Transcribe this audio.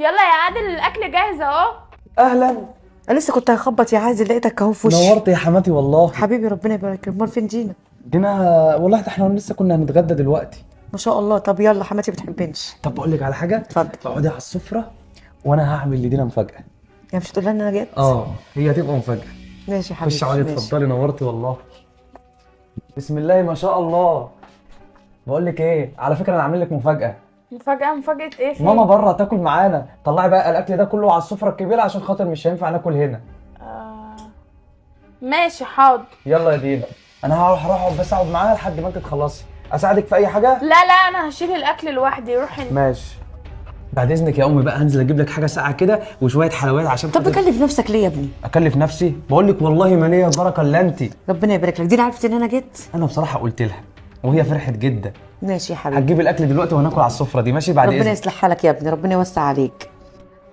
يلا يا عادل الاكل جاهز اهو. اهلا. انا لسه كنت هخبط يا عادل لقيتك اهو في وشي. نورت يا حماتي والله. حبيبي ربنا يبارك. امال فين دينا؟ دينا والله ده احنا لسه كنا هنتغدى دلوقتي. ما شاء الله. طب يلا حماتي بتحبنيش. طب بقول لك على حاجه، اتفضل. اقعدي على السفره وانا هعمل لدينا مفاجاه. يعني مش هتقول لها ان انا جيت؟ هي هتبقى مفاجاه. ماشي يا حبيبي. خش اقعدي ماشي. اتفضلي، نورتي والله. بسم الله ما شاء الله. بقول لك ايه، على فكره انا عامل لك مفاجاه. مفاجأة ايه فين؟ ماما بره تاكل معانا، طلعي بقى الاكل ده كله على السفره الكبيره عشان خاطر مش هينفع ناكل هنا. ماشي حاضر. يلا يا دينا، انا هروح اقعد بس اقعد معاها لحد ما انت تخلصي. اساعدك في اي حاجه؟ لا لا انا هشيل الاكل لوحدي، روح انت. ماشي. بعد اذنك يا امي بقى هنزل اجيب لك حاجه ساقعه كده وشويه حلويات عشان طب خاطر- بكلف نفسك ليه يا ابني؟ اكلف نفسي؟ بقول لك والله ما ليا بركه الا انت. ربنا يبارك لك. دينا عرفت ان انا جيت؟ انا بصراحه قلت لها وهي فرحت جدا. ماشي يا حبيبي. هتجيب الاكل دلوقتي وهناكل على السفره دي، ماشي؟ بعد ربنا اذنك. يصلح حالك يا ابني، ربنا يوسع عليك.